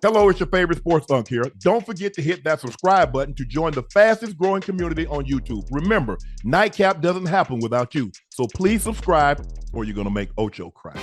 Hello, it's your favorite sports Unc here. Don't forget to hit that subscribe button to join the fastest growing community on YouTube. Remember, Nightcap doesn't happen without you. So please subscribe or you're going to make Ocho cry.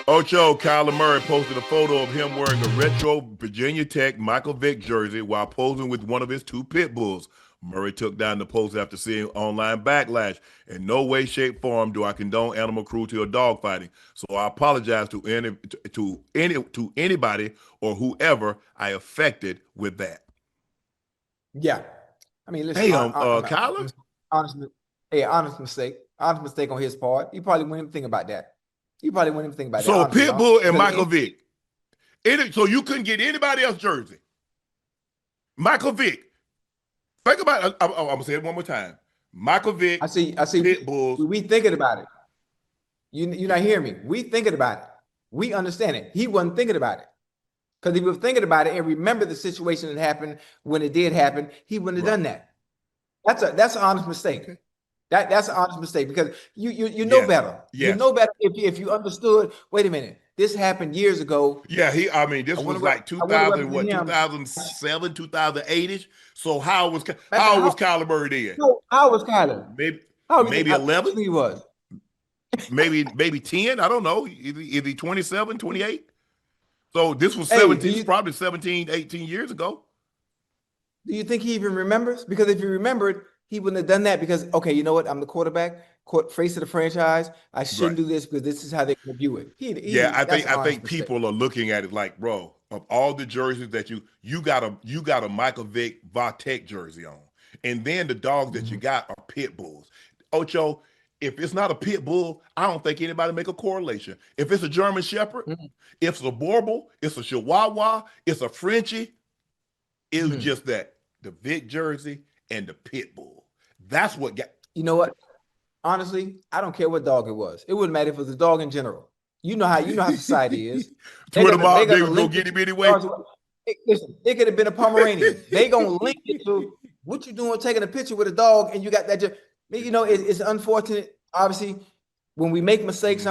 Ocho, Kyler Murray posted a photo of him wearing a retro Virginia Tech Michael Vick jersey while posing with one of his two Pitbulls. Murray took down the post after seeing online backlash. In no way, shape, form do I condone animal cruelty or dogfighting. So I apologize to anybody or whoever I affected with that. Yeah, I mean, listen, Hey, Kyler. honestly, honest mistake on his part. He probably wouldn't even think about that. So honestly, Pitbull and Michael Vick. So you couldn't get anybody else jersey. Michael Vick. Think about it. I'm gonna say it one more time. Michael Vick. I see. Pitbulls. We thinking about it. You're not hearing me. We thinking about it. We understand it. He wasn't thinking about it. Because if he was thinking about it and remember the situation that happened when it did happen, he wouldn't have done that. That's an honest mistake. Okay. That's an honest mistake because you know better. Yes. You know better if you understood. Wait a minute, this happened years ago. Yeah, this was like 2000, 2007, 2008ish. So how was Kyler Murray then? No, how was Kyler? Maybe 11. He was. maybe 10. I don't know. Either 27, 28. So this was 17, probably 17, 18 years ago. Do you think he even remembers? Because if he remembered, he wouldn't have done that because, okay, you know what? I'm the quarterback, face of the franchise. I shouldn't do this because this is how they can view it. I think people are looking at it like, bro, of all the jerseys that you got a Michael Vick Tech jersey on, and then the dogs that you got are pit bulls. Ocho, if it's not a pit bull, I don't think anybody make a correlation. If it's a German Shepherd, if it's a Borbal, it's a Chihuahua, it's a Frenchie, it's just that the Vick jersey and the pit bull. That's what got. You know what? Honestly, I don't care what dog it was. It wouldn't matter if it was a dog in general. You know how society is. Twitter mob, they would go get him anyway. Listen, it could have been a Pomeranian. They gonna link it to what you doing taking a picture with a dog and you got that. You know, it's unfortunate. Obviously, when we make mistakes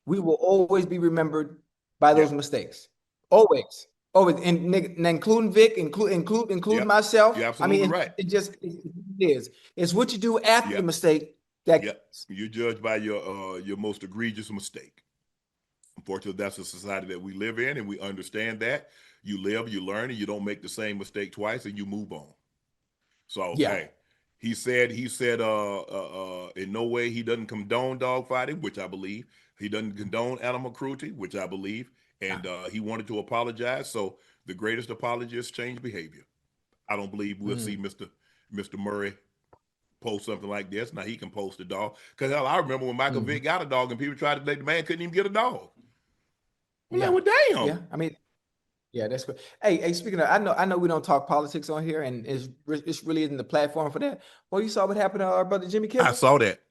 we will always be remembered by those mistakes. Always. And including Vic, including myself. You're absolutely right. It is. It's what you do after the mistake that you're judged by your most egregious mistake. Unfortunately, that's the society that we live in, and we understand that. You live, you learn, and you don't make the same mistake twice, and you move on. So hey, he said in no way he doesn't condone dogfighting, which I believe. He doesn't condone animal cruelty, which I believe. And he wanted to apologize. So the greatest apology is change behavior. I don't believe we'll see Mr. Murray post something like this. Now he can post a dog. Because I remember when Michael Vick got a dog and people tried to the man couldn't even get a dog. Well, damn. Yeah, I mean, that's good. Hey, speaking of, I know we don't talk politics on here, and it's really isn't the platform for that. Well, you saw what happened to our brother Jimmy Kimmel? I saw that.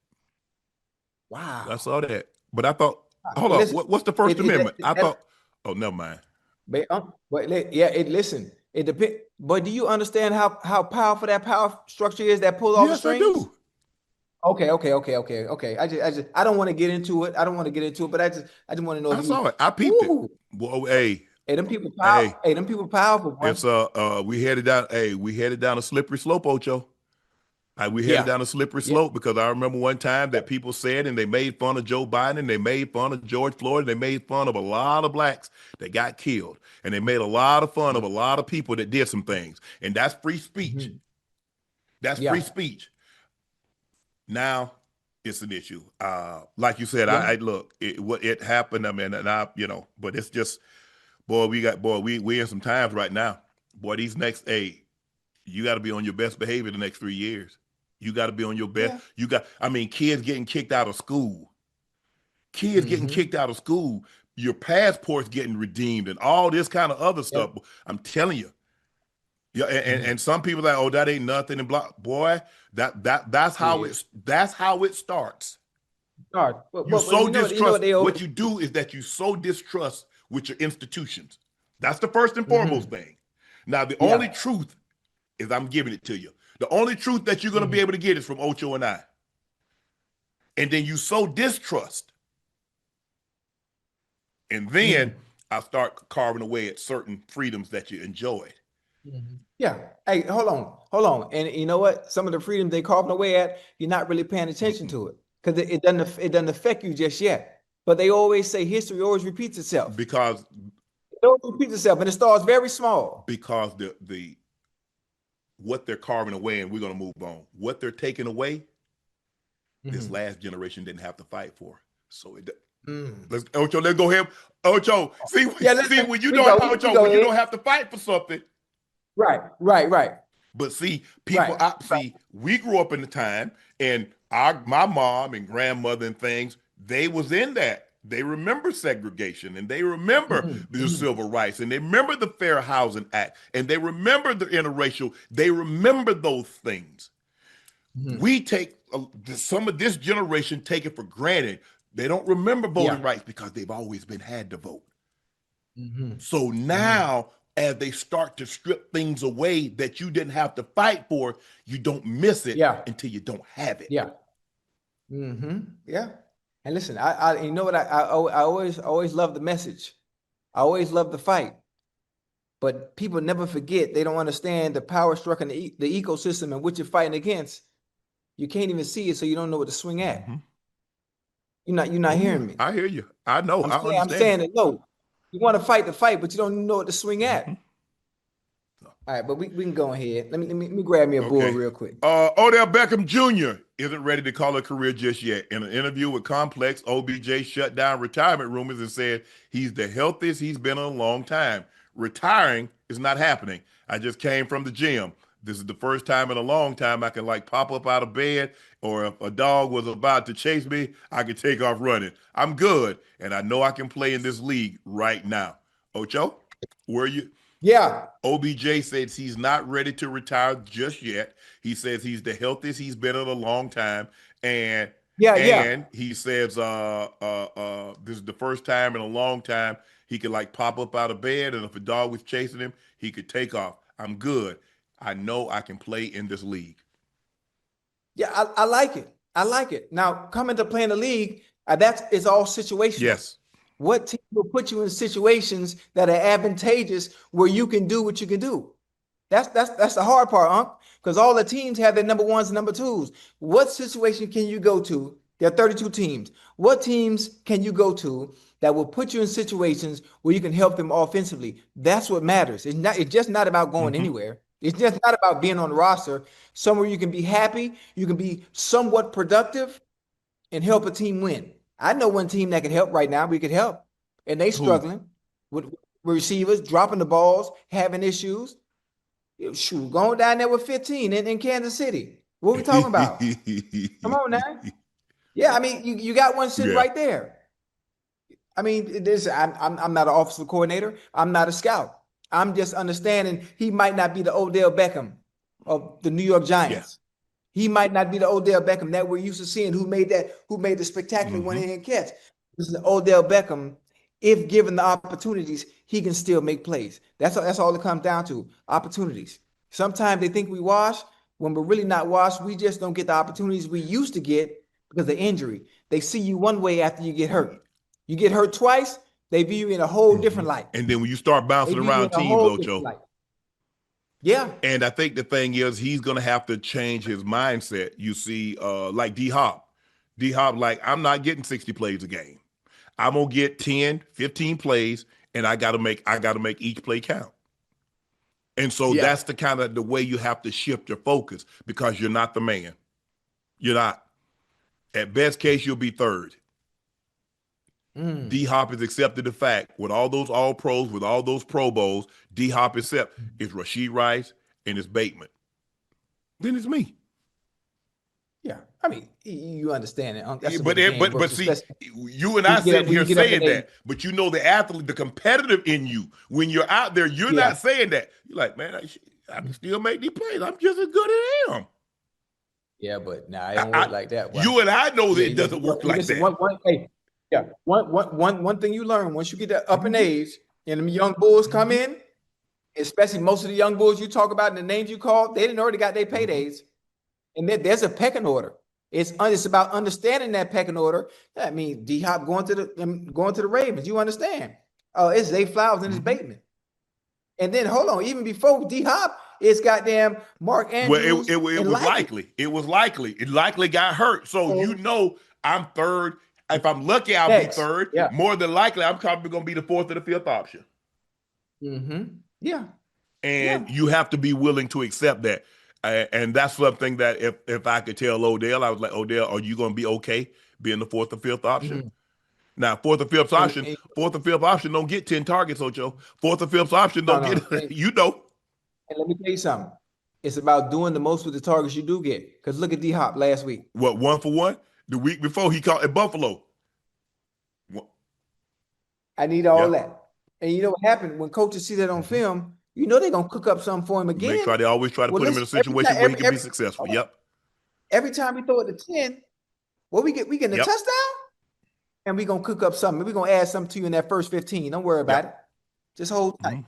Wow. I saw that. But I thought, hold on, what's the First Amendment? I thought, oh, never mind. Listen, it depends. But do you understand how powerful that power structure is that pulls all the strings? Yes, I do. Okay. I don't want to get into it. But I just want to know. I saw it. I peeped it. Well, hey, them people powerful. Hey, them people powerful. Bro. It's we headed down a slippery slope, Ocho. We headed down a slippery slope because I remember one time that people said, and they made fun of Joe Biden, they made fun of George Floyd, they made fun of a lot of blacks that got killed, and they made a lot of fun of a lot of people that did some things, and that's free speech. That's free speech. Now it's an issue. Like you said, I look, it happened. I mean, and but it's just, we in some times right now. Boy, these next you got to be on your best behavior the next 3 years. You got to be on your best. Kids getting kicked out of school. Getting kicked out of school. Your passport's getting redeemed and all this kind of other stuff. I'm telling you. Yeah, and some people are like, oh, that ain't nothing. And blah, boy, that's how it starts. You so distrust. What you do is that you so distrust with your institutions. That's the first and foremost thing. Now, the only truth is I'm giving it to you. The only truth that you're going to be able to get is from Ocho and I. And then you so distrust And then I start carving away at certain freedoms that you enjoyed. Yeah. Hey, hold on. And you know what? Some of the freedoms they carving away at, you're not really paying attention to it because it doesn't affect you just yet. But they always say history always repeats itself. Because it always repeats itself, and it starts very small. Because the what they're carving away, and we're gonna move on. What they're taking away, this last generation didn't have to fight for. So it. Let's Ocho. Let's go ahead. Ocho. See, when you don't have to fight for something. Right. But see, people, we grew up in the time, and my mom and grandmother and things, they was in that. They remember segregation, and they remember the civil rights, and they remember the Fair Housing Act, and they remember the interracial. They remember those things. We take some of this generation take it for granted. They don't remember voting rights because they've always been had to vote. So now, as they start to strip things away that you didn't have to fight for, you don't miss it until you don't have it. Yeah. And listen, I you know what? I always love the message. I always love the fight. But people never forget. They don't understand the power structure in the ecosystem in which you're fighting against. You can't even see it, so you don't know what to swing at. You're not hearing me. I hear you. I know. I'm saying that no. You want to fight the fight, but you don't know what to swing at. All right, but we can go ahead. Let me grab me a bull real quick. Odell Beckham Jr. isn't ready to call a career just yet. In an interview with Complex, OBJ shut down retirement rumors and said he's the healthiest he's been in a long time. Retiring is not happening. I just came from the gym. This is the first time in a long time I can pop up out of bed, or if a dog was about to chase me, I could take off running. I'm good, and I know I can play in this league right now. Ocho, where are you? Yeah. OBJ says he's not ready to retire just yet. He says he's the healthiest he's been in a long time. And he says this is the first time in a long time he could pop up out of bed, and if a dog was chasing him, he could take off. I'm good. I know I can play in this league. Yeah, I like it. I like it. Now, coming to play in the league, it's all situational. Yes. What team will put you in situations that are advantageous where you can do what you can do? That's the hard part, Unc, because all the teams have their number ones and number twos. What situation can you go to? There are 32 teams. What teams can you go to that will put you in situations where you can help them offensively? That's what matters. It's just not about going anywhere. It's just not about being on the roster. Somewhere you can be happy, you can be somewhat productive, and help a team win. I know one team that can help right now. We could help, and they struggling with receivers dropping the balls, having issues. Shoot, going down there with 15 in Kansas City. What are we talking about? Come on now. Yeah, I mean, you got one sitting right there. I mean, I'm not an offensive coordinator. I'm not a scout. I'm just understanding he might not be the Odell Beckham of the New York Giants. Yeah. He might not be the Odell Beckham that we're used to seeing who made the spectacular one-hand catch. This is the Odell Beckham. If given the opportunities, he can still make plays. That's all it comes down to, opportunities. Sometimes they think we wash. When we're really not washed, we just don't get the opportunities we used to get because of injury. They see you one way after you get hurt. You get hurt twice, they view you in a whole different light. And then when you start bouncing around teams, Ocho. Yeah. And I think the thing is he's going to have to change his mindset. You see, like D-Hop. D-Hop, I'm not getting 60 plays a game. I'm going to get 10, 15 plays, and I got to make each play count. And so that's the kind of the way you have to shift your focus because you're not the man. You're not. At best case, you'll be third. D-Hop has accepted the fact with all those All-Pros, with all those Pro Bowls, D-Hop it's Rashid Rice and it's Bateman. Then it's me. Yeah, I mean, you understand it. That's but see, you and I sitting here saying that, but you know the athlete, the competitive in you. When you're out there, you're not saying that. You're like, man, I can still make these plays. I'm just as good as him. Yeah, but nah, it don't work like that. You and I know that it doesn't work like that. One thing you learn once you get that up in age and the young bulls come in, especially most of the young bulls you talk about and the names you call, they didn't already got their paydays. And there's a pecking order. It's about understanding that pecking order. I mean, D-Hop going to the Ravens. You understand? Oh, it's Zay Flowers and it's Bateman. And then hold on, even before D-Hop, it's goddamn Mark Andrews. Well, it was likely. It was likely. It likely got hurt. So you know I'm third. If I'm lucky, I'll be third. Yeah. More than likely, I'm probably going to be the fourth or the fifth option. Yeah. And you have to be willing to accept that. And that's something that if I could tell Odell, I was like, Odell, are you going to be okay being the fourth or fifth option? Now, fourth or fifth option don't get 10 targets, Ocho. Fourth or fifth option don't get, you know. And let me tell you something. It's about doing the most with the targets you do get. Because look at D-Hop last week. What, 1 for 1? The week before, he caught at Buffalo. I need all that. And you know what happened? When coaches see that on film, you know they're going to cook up something for him again. They always try to put him in a situation where he can be successful. Every time we throw it to 10, we get a touchdown, and we're going to cook up something. We're going to add something to you in that first 15. Don't worry about it. Just hold tight.